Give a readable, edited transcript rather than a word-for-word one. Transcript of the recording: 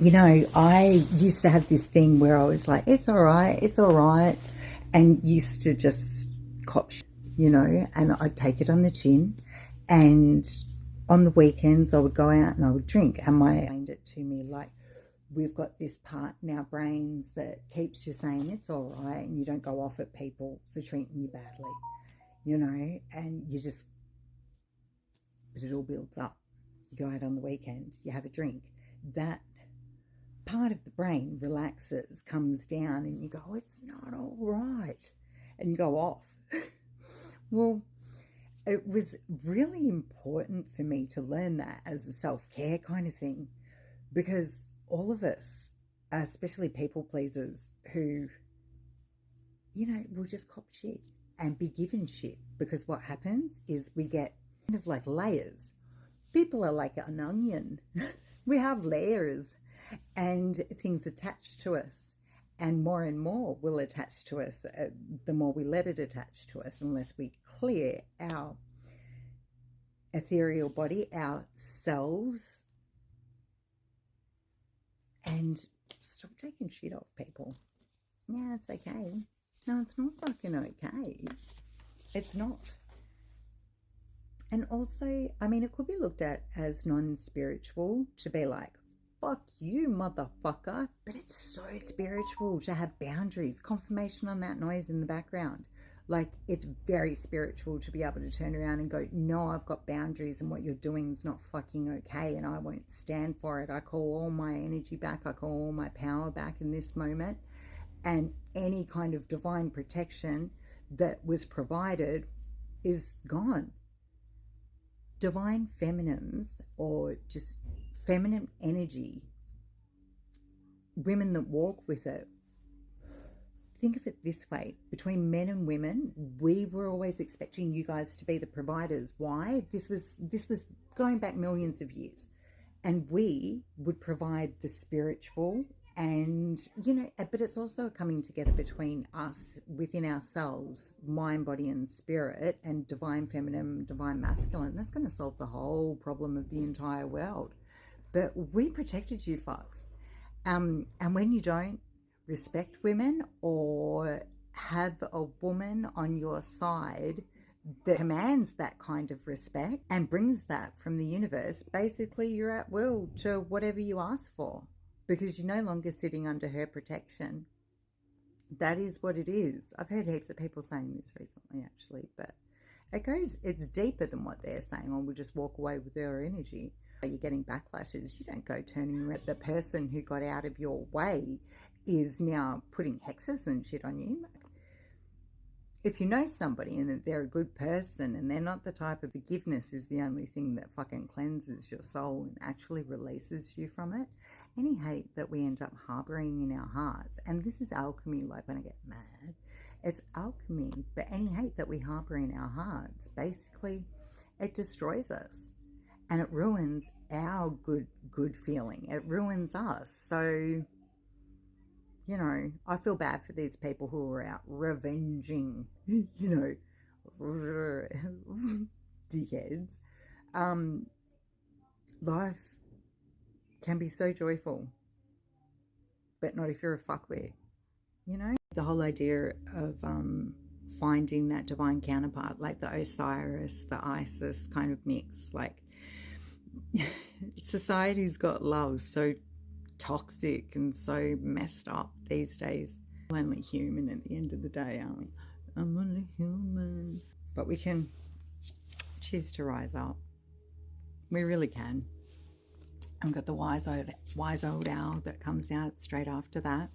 You know, I used to have this thing where I was like, it's all right, and used to just cop shit, you know, and I'd take it on the chin. And on the weekends, I would go out and I would drink, and my explained it to me like, we've got this part in our brains that keeps you saying it's all right, and you don't go off at people for treating you badly, you know, and you just, but it all builds up. You go out on the weekend, you have a drink, that part of the brain relaxes, comes down, and you go, oh, it's not all right, and you go off. Well, it was really important for me to learn that as a self-care kind of thing, because all of us, especially people pleasers who, you know, will just cop shit and be given shit, because what happens is we get kind of like layers. People are like an onion. We have layers and things attached to us, and more will attach to us the more we let it attach to us, unless we clear our ethereal body, our selves, and stop taking shit off people. Yeah, it's okay. No, it's not fucking okay. It's not. And also, I mean, it could be looked at as non-spiritual to be like, fuck you, motherfucker. But it's so spiritual to have boundaries. Confirmation on that noise in the background. Like, it's very spiritual to be able to turn around and go, no, I've got boundaries, and what you're doing is not fucking okay, and I won't stand for it. I call all my energy back. I call all my power back in this moment. And any kind of divine protection that was provided is gone. Divine feminines, or just feminine energy, women that walk with it, think of it this way: between men and women, we were always expecting you guys to be the providers. Why? This was going back millions of years, and we would provide the spiritual, and you know, but it's also a coming together between us within ourselves, mind, body, and spirit, and divine feminine, divine masculine. That's going to solve the whole problem of the entire world. But we protected you fucks, and when you don't respect women or have a woman on your side that commands that kind of respect and brings that from the universe, basically you're at will to whatever you ask for, because you're no longer sitting under her protection. That is what it is. I've heard heaps of people saying this recently, actually, but it's deeper than what they're saying, or we'll just walk away with their energy. You're getting backlashes. You don't go turning around. The person who got out of your way is now putting hexes and shit on you. If you know somebody and that they're a good person and they're not the type of, forgiveness is the only thing that fucking cleanses your soul and actually releases you from it. Any hate that we end up harboring in our hearts, and this is alchemy, like when I get mad, it's alchemy, but any hate that we harbor in our hearts, basically it destroys us. And it ruins our good feeling. It ruins us. So, you know, I feel bad for these people who are out revenging, you know, dickheads. Life can be so joyful, but not if you're a fuckwit, you know? The whole idea of finding that divine counterpart, like the Osiris, the Isis kind of mix, like, society's got love so toxic and so messed up these days. We're only human at the end of the day, aren't we? I'm only human. But we can choose to rise up. We really can. I've got the wise old owl that comes out straight after that.